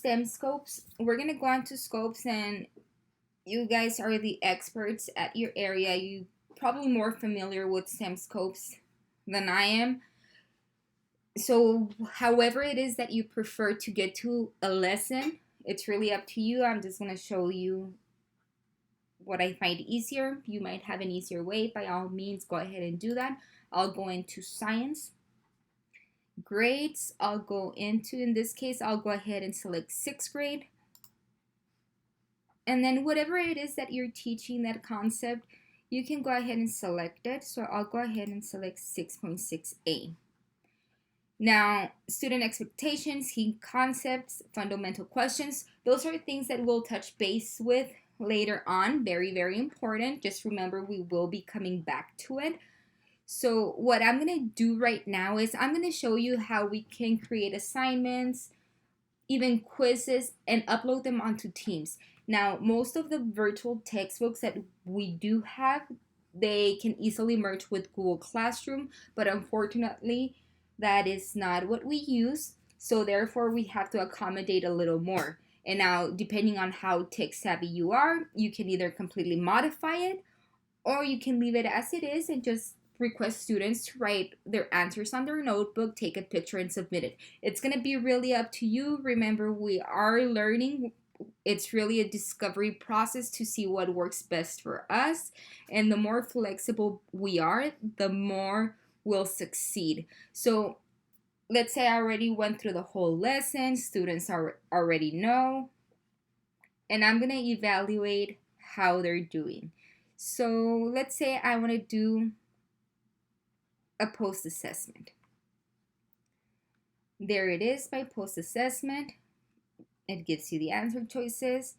STEMscopes. We're going to go on to scopes, and you guys are the experts at your area. You probably more familiar with STEMscopes than I am. So however it is that you prefer to get to a lesson, it's really up to you. I'm just going to show you what I find easier. You might have an easier way. By all means, go ahead and do that. I'll go into science. Grades, I'll go into, in this case, I'll go ahead and select 6th grade. And then whatever it is that you're teaching, that concept, you can go ahead and select it. So I'll go ahead and select 6.6a. Now, student expectations, key concepts, fundamental questions, those are things that we'll touch base with later on. Very, very important. Just remember, we will be coming back to it. So what I'm going to do right now is I'm going to show you how we can create assignments, even quizzes, and upload them onto Teams. Now, most of the virtual textbooks that we do have, they can easily merge with Google Classroom, but unfortunately, that is not what we use. So therefore, we have to accommodate a little more. And now, depending on how tech savvy you are, you can either completely modify it, or you can leave it as it is and just request students to write their answers on their notebook, take a picture, and submit it. It's going to be really up to you. Remember, we are learning. It's really a discovery process to see what works best for us. And the more flexible we are, the more we'll succeed. So let's say I already went through the whole lesson. Students already know. And I'm going to evaluate how they're doing. So let's say I want to do a post-assessment. There it is, my post-assessment. It gives you the answer choices.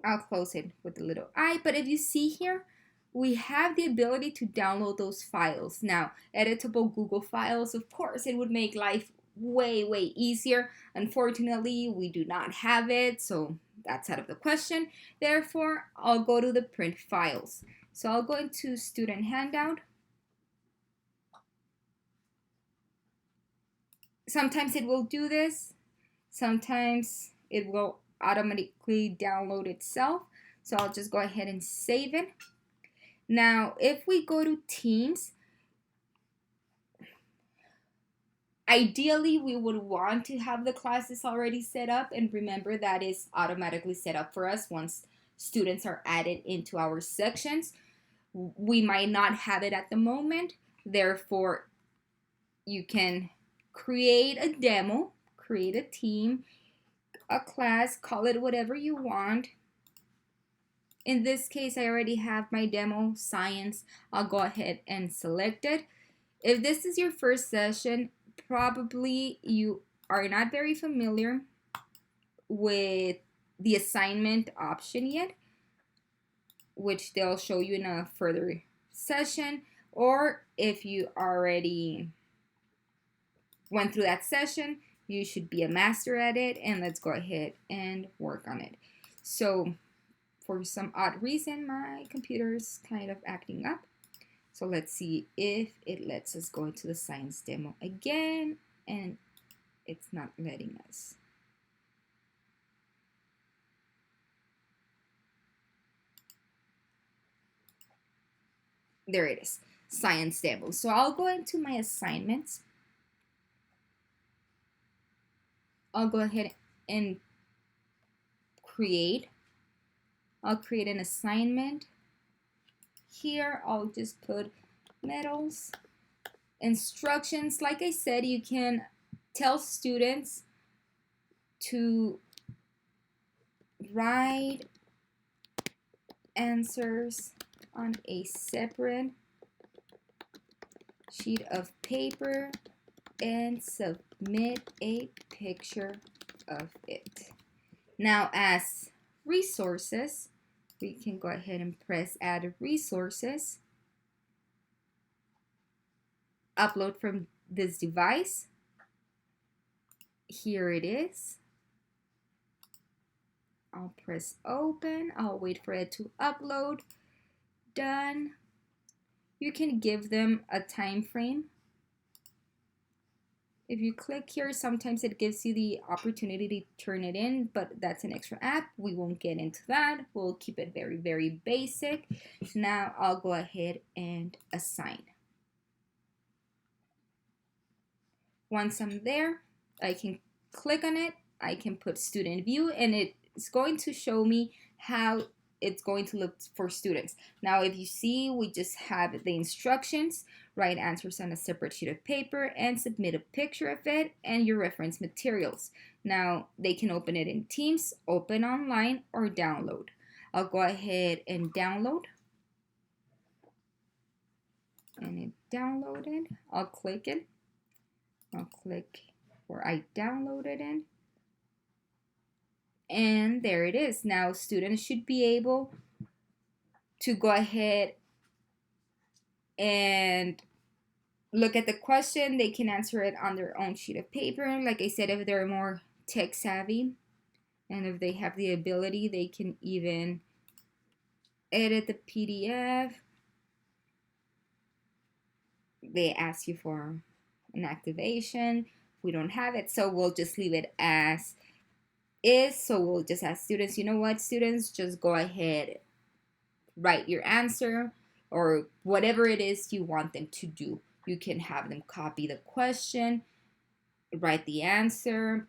I'll close it with a little I, but if you see here, we have the ability to download those files. Now, editable Google files, of course, it would make life way, way easier. Unfortunately, we do not have it, so that's out of the question. Therefore, I'll go to the print files. So I'll go into student handout. Sometimes it will do this. Sometimes it will automatically download itself. So I'll just go ahead and save it. Now, if we go to Teams, ideally we would want to have the classes already set up. And remember, that is automatically set up for us once students are added into our sections. We might not have it at the moment. Therefore, you can create a demo, create a team, a class, call it whatever you want. In this case, I already have my demo, science. I'll go ahead and select it. If this is your first session, probably you are not very familiar with the assignment option yet, which they'll show you in a further session. Or if you already went through that session, you should be a master at it, and let's go ahead and work on it. So for some odd reason, my computer is kind of acting up. So let's see if it lets us go into the science demo again, and it's not letting us. There it is, science demo. So I'll go into my assignments. I'll go ahead and I'll create an assignment. Here, I'll just put metals. Instructions, like I said, you can tell students to write answers on a separate sheet of paper and submit a picture of it. Now, as resources, we can go ahead and press add resources. Upload from this device. Here it is. I'll press open. I'll wait for it to upload. Done. You can give them a time frame. If you click here, sometimes it gives you the opportunity to turn it in, but that's an extra app. We won't get into that. We'll keep it very, very basic. Now I'll go ahead and assign. Once I'm there, I can click on it. I can put student view, and it's going to show me how it's going to look for students. Now, if you see, we just have the instructions, write answers on a separate sheet of paper, and submit a picture of it and your reference materials. Now, they can open it in Teams, open online, or download. I'll go ahead and download. And it downloaded. I'll click it. I'll click where I downloaded it. And there it is. Now students should be able to go ahead and look at the question. They can answer it on their own sheet of paper. Like I said, if they're more tech savvy and if they have the ability, they can even edit the PDF. They ask you for an activation. We don't have it, so we'll just leave it as is. So we'll just ask students, you know what, students, just go ahead, write your answer or whatever it is you want them to do. You can have them copy the question, write the answer,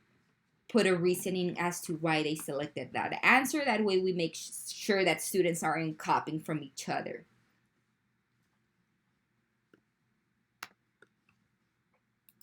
put a reasoning as to why they selected that answer. That way we make sure that students aren't copying from each other.